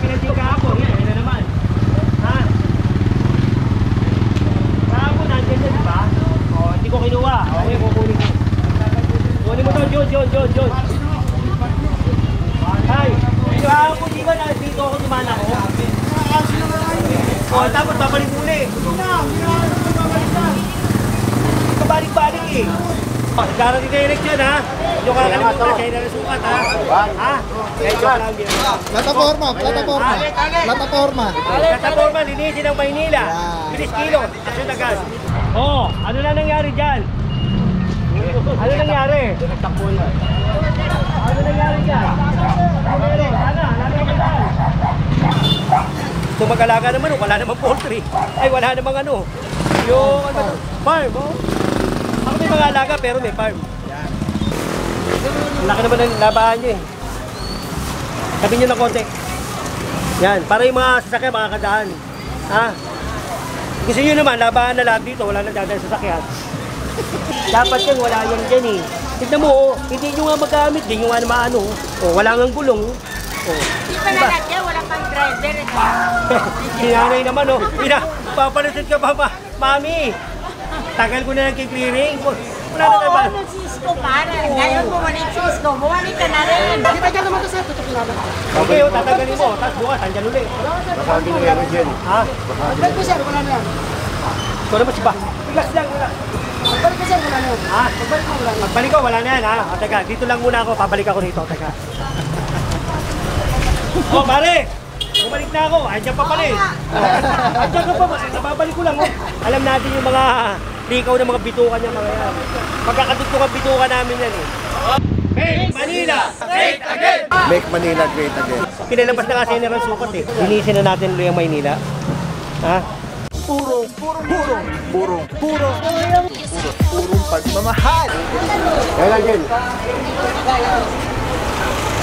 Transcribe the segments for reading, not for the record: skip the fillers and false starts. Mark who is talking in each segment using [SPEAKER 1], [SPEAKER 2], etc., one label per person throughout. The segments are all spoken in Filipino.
[SPEAKER 1] Pinating ka ako, yan na naman. Ha? Kahapon, nandiyan dyan, diba? O, hindi ko kinuha. Okay, kukunin ko. Kunin mo to, John. Hay! Kahapon, di ba dito ako dumaan ako? O, tapos babalik muli. Kabalik-balik eh. Darating na eleksyon ha. Yung kakalimutan, siya na nasukat ha. Ha? Joke lang din. Plataforma, linisin ng Maynila. Bilis kilo, action na gas. Oh, ano na nangyari dyan? Ano nangyari? Ano nangyari dyan? Ito mag-alaga naman, wala namang poultry. Ay, wala namang ano. Yung farm, oh. Ako may mga alaga pero may farm. Yan. Laki naman ng labahan nyo eh. Sabi nyo ng konti. Yan, para yung mga sasakyan makakadaan. Ha? Gusto nyo naman, labahan na lahat dito, wala na dadaan sasakyan. Dapat yan, wala yan dyan eh. Tignan mo, oh, hindi nyo nga magamit, hindi nyo nga naman ano. Oh, wala nga gulong. Oh.
[SPEAKER 2] Hindi pa lahat yan, wala pang driver.
[SPEAKER 1] Sinanay naman oh. Papalusot ka pa, mami. Tagal ko na nagki-clearing. Wala na naman.
[SPEAKER 2] Oo, nagsisko pa. Ngayon bumalik sisko, bumalik ka na rin.
[SPEAKER 3] Hindi ba dyan naman ito sir? Tutukin namin.
[SPEAKER 1] Okay, oh, tatagalin mo. Tapos bukas, andyan ulit.
[SPEAKER 3] Baka binigyan dyan.
[SPEAKER 1] Ha?
[SPEAKER 3] Magbalik ko sir, wala na yan.
[SPEAKER 1] Ito naman si ba? Relax lang, relax.
[SPEAKER 3] Magbalik ko sir, wala na yan.
[SPEAKER 1] Ha? Magbalik ko, wala na yan ha. O, teka, dito lang muna ako. Pabalik ako rito, teka. Oh, pare! Bumalik na ako. Andiyan pa pala eh. Andiyan ka pa. Nababalik ko lang oh. Alam natin yung mga likaw ng mga bitukan niya mga yan. Pagkakadugtong ang bitukan namin yan eh. Make Manila great again!
[SPEAKER 4] Make Manila great again.
[SPEAKER 1] Pinalabas na kasi ng sukat eh. Linisin na natin ulit ang Maynila. Ha?
[SPEAKER 4] Purong pagmamahal. Kaya lang din.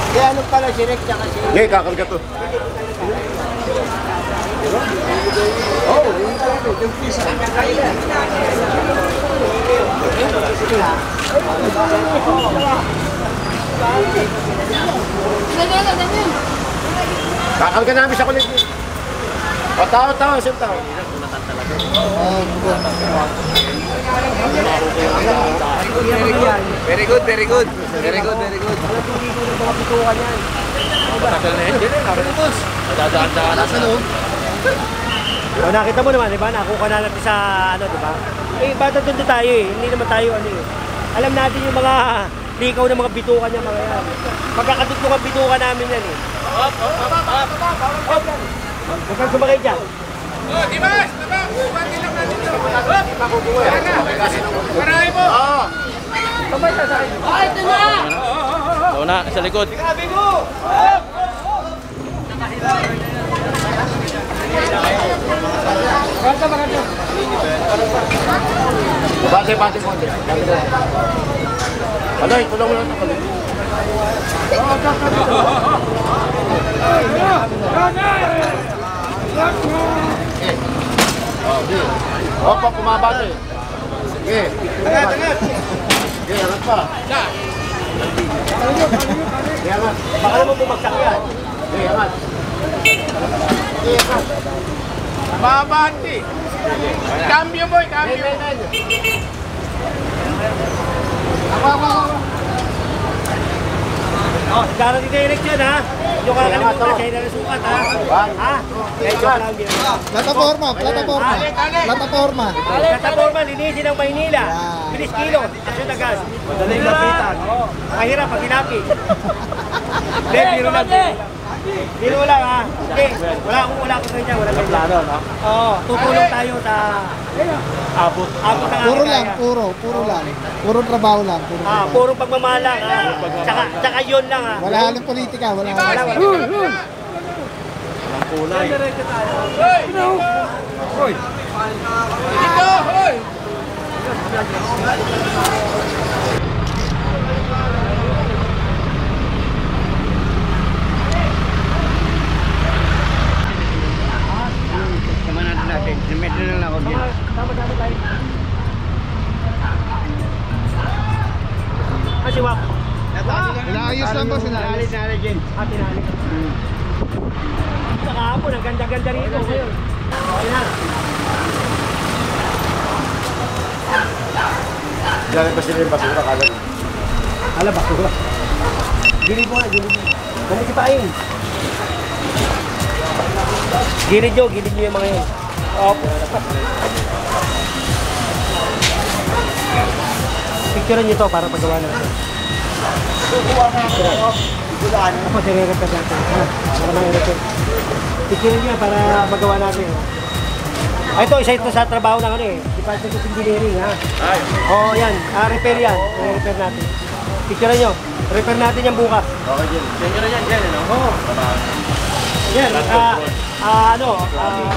[SPEAKER 3] Kaya ano pala si Rex tsaka si...
[SPEAKER 4] Ngayon, kakalga to.
[SPEAKER 3] Oh, yung talaga, yung pisa.
[SPEAKER 4] Kakalga namin sa kulit. O, tao, isang tao.
[SPEAKER 5] Very good.
[SPEAKER 1] Matagal na yan dyan eh.
[SPEAKER 5] Dadaan-daan na sa loob.
[SPEAKER 1] O, nakita mo naman, di ba? Nakuha na natin sa ano, di ba? Eh, bata doon tayo eh. Hindi naman tayo ano eh. Alam natin yung mga likaw ng mga bitukan niya mga yan. Pagkakadugtong ang bitukan namin yan eh. Huwag kang sumakay dyan.
[SPEAKER 5] Oh, Dimas! Pati lang natin ito. Yan na. Parahin mo.
[SPEAKER 1] Sabay sa sa'yo.
[SPEAKER 2] Oh, ito na!
[SPEAKER 5] Oo na, sa likod.
[SPEAKER 1] Grabe mo!
[SPEAKER 4] Bate mo. Alay, tulong mo lang ito. Opo, kumabate. Sige. Angat. Sige, angat pa. Sige, angat.
[SPEAKER 1] Baka naman bumagsak yan.
[SPEAKER 4] Sige, angat. Sige, angat.
[SPEAKER 5] Babante. Cambio boy, cambio.
[SPEAKER 1] Oh, darating na eleksyon ha. Yung kakalimutan, siya na nasukat ha. Ha? Joke lang din. Plataforma, linisin ng Maynila. Bilis kilo, action na gas. Madaling lapitan. Mahirap pag hinapin. Hindi, biro lang. Biro lang ha. Okay, wala akong ganyan. Wala akong plano, no? Oo, tutulong tayo sa abot ng aking kaya.
[SPEAKER 3] Puro trabaho lang.
[SPEAKER 1] Puro pagmamahal lang ha. Tsaka yun lang ha.
[SPEAKER 3] Wala halang politika, wala.
[SPEAKER 1] Walang kulay. Hoy!
[SPEAKER 5] Dito, hoy!
[SPEAKER 4] natin. Medyo na lang ako dito.
[SPEAKER 1] Tama tayo. Kasi wak.
[SPEAKER 3] Inaayos Saan ba sinalis?
[SPEAKER 1] Tinali. Sa kahapon, ang ganda-ganda rito ngayon. Okay na.
[SPEAKER 4] Galing ba sila yung basura kagad?
[SPEAKER 1] Ala, basura. Gilid mo na, gilid mo. Kumisipain. Gilid nyo yung mga yun. Opo. Picturean nyo to para paggawa natin. Ako, sire-repair natin. Para ma-repair. Picturean nyo para magawa natin. Ito, isa ito sa trabaho ng ano eh. Department of Engineering, ha? Oo, yan. Repair yan. Repair natin. Picturean nyo. Repair natin yan bukas.
[SPEAKER 4] Okay, Jen. Jen na yan, Jen, ano?
[SPEAKER 1] Oo. Yan,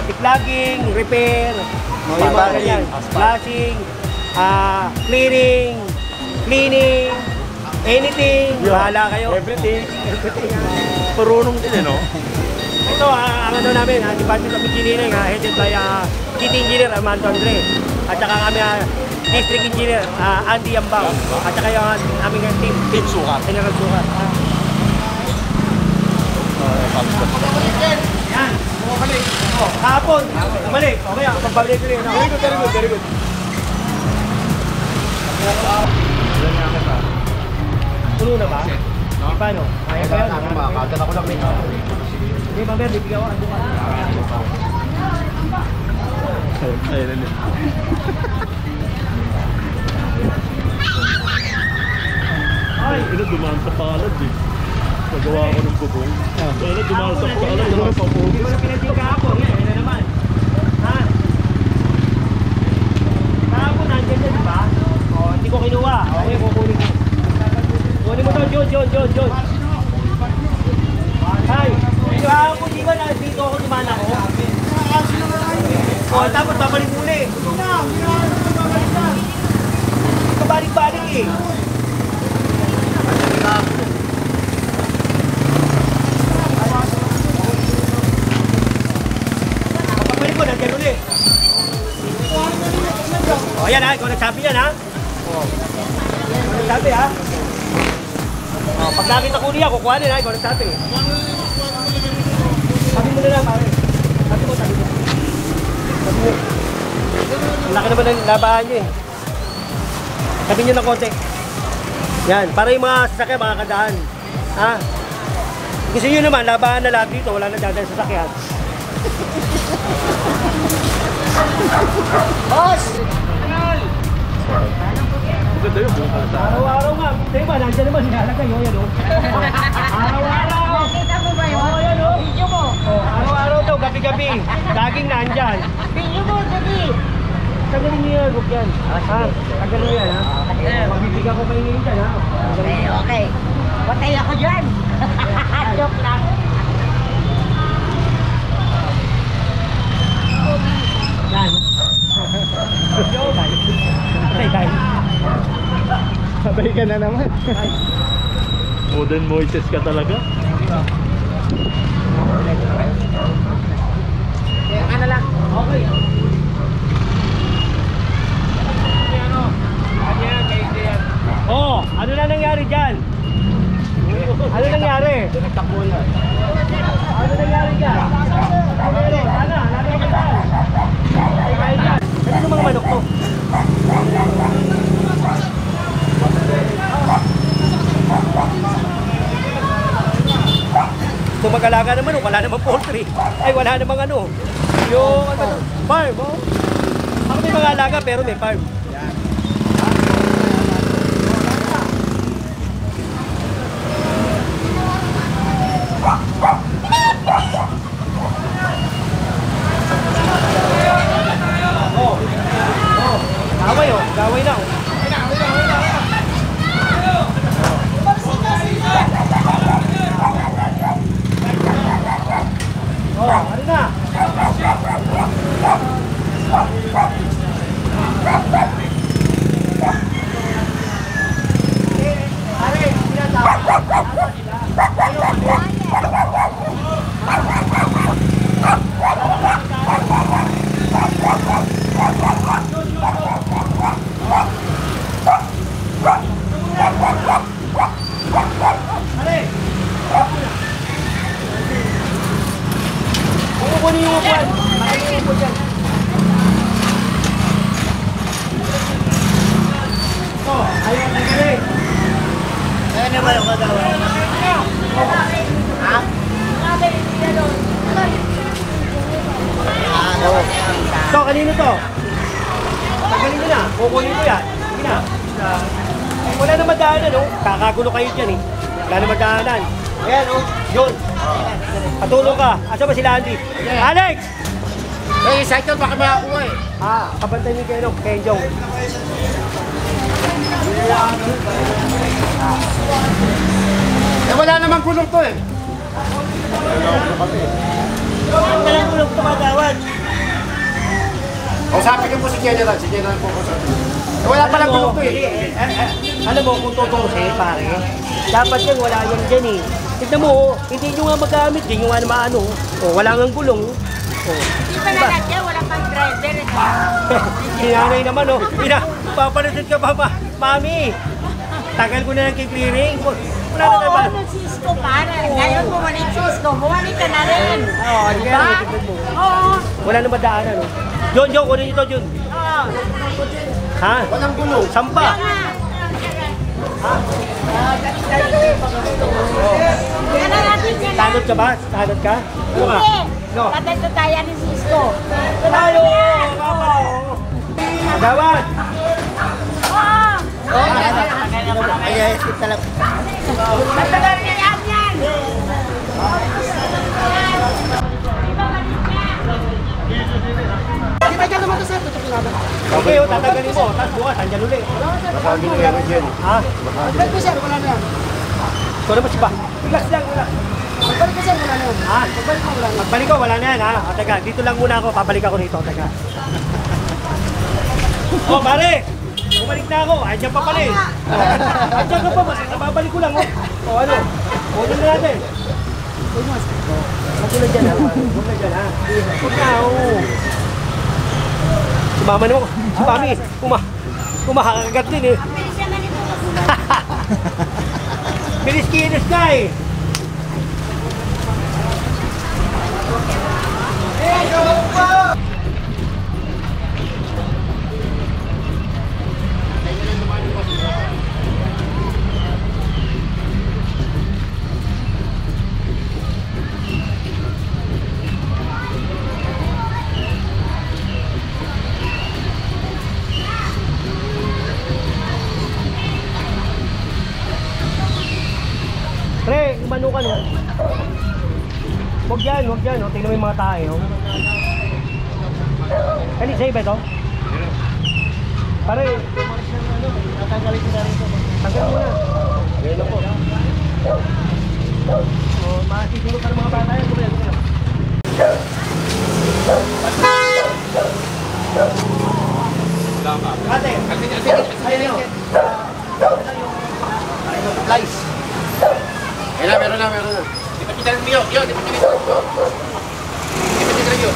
[SPEAKER 1] declogging, repair, yung mga ganyan, flashing, cleaning, anything, bahala kayo.
[SPEAKER 4] Everything. Parunong din, ano?
[SPEAKER 1] Ito, ang ano namin, Department of Engineering, headed by City Engineer Armando Andre, at saka kami District Engineer Andy Yambao, at saka yung aming team,
[SPEAKER 4] Sukat.
[SPEAKER 1] General Sukat. Yan, bumabalik. Hapon, bumalik. Okay, pagbalik ko rin. Very good. Tulo na ba? Paano? Kaya ba yan?
[SPEAKER 4] Kagad ako lang nito.
[SPEAKER 1] Hindi ba, Bert? Bibigyan ko ang bukas.
[SPEAKER 4] Ayun na.
[SPEAKER 1] Ay!
[SPEAKER 6] Ina, dumaan sa palad eh. Magawa ko ng bubong. Ina, dumaan sa palad. Ina, papugi.
[SPEAKER 1] Hindi mo na pinating kahapon. Yan na naman. Ha? Kahapon, nandiyan dyan, di ba? O, hindi ko kinuha. Okay, kukunin ko. Kunin mo to, John. Ay! Kahapon, di ba dito ako dumaan ako? O, tapos babalik muli. Kabalik-balik eh. Kapag ko, nandiyan ulit. O, yan ha. Ikaw nagsabi yan ha. O, ikaw nagsabi ha. O, pag nakita ko niya, kukuhanin ha. Ikaw nagsabi. Sabi mo na lang, pare. Sabi mo. Ang laki naman ng labahan nyo eh. Sabi nyo ng konti. Yan, para yung mga sasakyan, mga kadahan. Ha? Gusto nyo naman, labahan na lahat dito, wala na dadaan sa sasakyan. Boss!
[SPEAKER 6] Maganda yun, buong kalata.
[SPEAKER 1] Araw-araw nga, diba, nandiyan naman, hinalagay yun, yan o. Araw-araw!
[SPEAKER 2] Nakita mo ba yun?
[SPEAKER 1] Oo, yan o.
[SPEAKER 2] Video mo.
[SPEAKER 1] Araw-araw daw, gabi-gabi. Daging nandyan.
[SPEAKER 2] Video mo, dali.
[SPEAKER 1] Tagalin niyo yan, huwag yan. Ha? Tagalin mo yan, ha? Magbibigyan ko kayo ngayon dyan, ha?
[SPEAKER 2] Okay. Patay ako dyan. Joke lang.
[SPEAKER 1] Yan. Patay.
[SPEAKER 3] Sabay ka na naman.
[SPEAKER 6] Modern Moises ka talaga.
[SPEAKER 2] Ano lang.
[SPEAKER 1] Okay. Oh, ano na nangyari dyan? Ano nangyari? Ano nangyari dyan? Sana, lalagay ka dyan. Ay, kahit dyan. Ano yung mga manok to? Kung mag-alaga naman, wala namang poultry. Ay, wala namang ano. Yung, ano ba ito? Farm, oh. Ako may mga alaga, pero may farm. Gaway na. Oh, ano na? kunin yung upuan. Kunin yung upuan dyan. Oh, ayun, ang galing.
[SPEAKER 3] Ayan naman yung kadawa. Ha?
[SPEAKER 1] So, kanino to? Tanggalin mo na. Kukunin mo yan. Sige na. Wala na madaanan, no? Kakagulo kayo dyan, eh. Wala na madaanan. Ayan, oh. Yun. Patulong ka. Asa ba sila, Andy? Alex!
[SPEAKER 4] Eh, cycle baka makakuha eh.
[SPEAKER 1] Kapantay mo kayo, Kenjong.
[SPEAKER 4] Eh, wala namang gulong to eh.
[SPEAKER 3] Walang gulong tumatawad.
[SPEAKER 4] O, sabi mo si General. Si General po ko sa... Eh, wala palang gulong to eh.
[SPEAKER 1] Alam mo, kung tutusin, pare, dapat yan, wala yan dyan, eh. Tignan mo, hindi nyo nga magamit, hindi nyo nga naman ano. Wala nga gulong.
[SPEAKER 2] Hindi pa lahat yan, wala pang driver.
[SPEAKER 1] Sinanay naman, oh. Papanasod ka pa, mami. Tagal ko na lang kay-clearing. Wala na naman.
[SPEAKER 2] Oo, Cisco para. Ngayon bumalik Cisco, bumalik ka na rin.
[SPEAKER 1] Oo, hindi
[SPEAKER 2] Diba?
[SPEAKER 1] kaya tignan mo.
[SPEAKER 2] Oo.
[SPEAKER 1] Wala na madaanan, oh. John, kunin nyo to, John.
[SPEAKER 2] Oo.
[SPEAKER 1] Ha?
[SPEAKER 4] Walang gulong.
[SPEAKER 1] Sampa.
[SPEAKER 2] Yan na natin yan.
[SPEAKER 1] Tanod ka ba? Tanod ka? Ano ka?
[SPEAKER 2] Hindi.
[SPEAKER 1] No.
[SPEAKER 2] Patay to tayo ni Cisco.
[SPEAKER 1] Tayo! Papa! Gawad!
[SPEAKER 2] Oo.
[SPEAKER 3] Ay, skip talaga.
[SPEAKER 2] Matagal na yan yan.
[SPEAKER 1] Okay, oh, tatanggalin mo. Tapos bukas, andyan ulit. Ha?
[SPEAKER 3] Balik ko sir, wala na yan.
[SPEAKER 1] Ito naman si Pa. Relax lang, relax.
[SPEAKER 3] Balik ko sir, wala na yan.
[SPEAKER 1] Ha?
[SPEAKER 3] Balik ko, wala na yan.
[SPEAKER 1] Pagbalik ko, wala na yan, ha? O, teka, dito lang muna ako. Pabalik ako rito, teka. Oh, pare! Bumalik na ako. Andiyan pa pala eh. Andiyan ka pa. Babalik ko lang, oh. O, ano? Huwag na natin. Huwag na dyan, ha? Huwag na dyan, ha? Huwag na, oh. Si mama naman, si mami, kumakagat din eh. Bilis-kinis ka eh. Pre, umano ka no? Huwag yan, oh. Tingnan mo yung mga tayo. Kani, sa'yo ba ito? Pare, tatanggalin ko na rin ito. Tanggalin mo na. Ayan na po. So, masisiguro ka ng mga bata yan. Kumaya. Ate, ayun yun.
[SPEAKER 4] Guys. Meron na. Ipatitan mo yun. Ipatitan yun.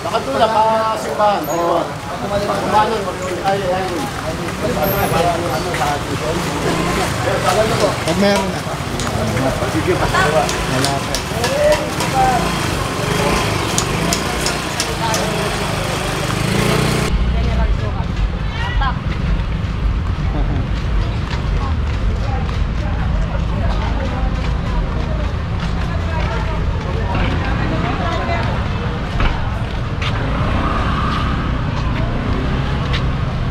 [SPEAKER 4] Nakatula pa simbahan. Kumanon. Ay.
[SPEAKER 3] Pag meron na.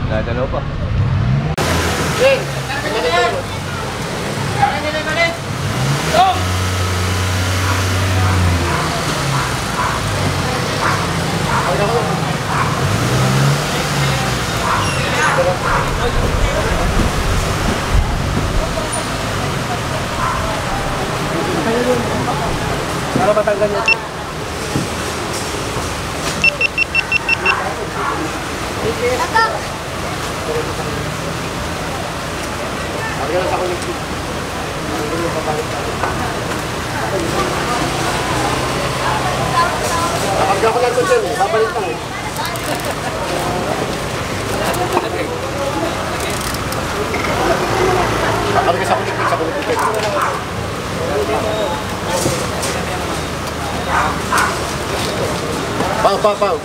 [SPEAKER 6] Dadalaw pa.
[SPEAKER 4] Hey!
[SPEAKER 1] Para matanggal niya.
[SPEAKER 4] Nakagap ako lang doon dyan. Babalik lang eh. Nakalagay sa kulit. Sa kulit. Pang.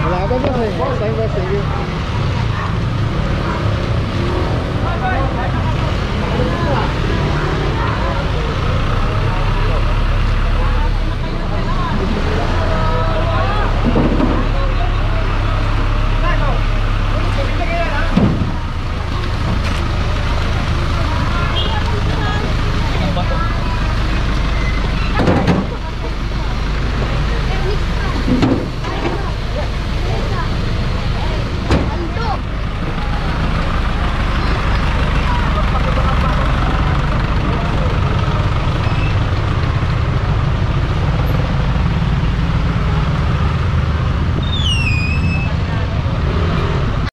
[SPEAKER 3] Wala ka ba eh? Time ba? Sige.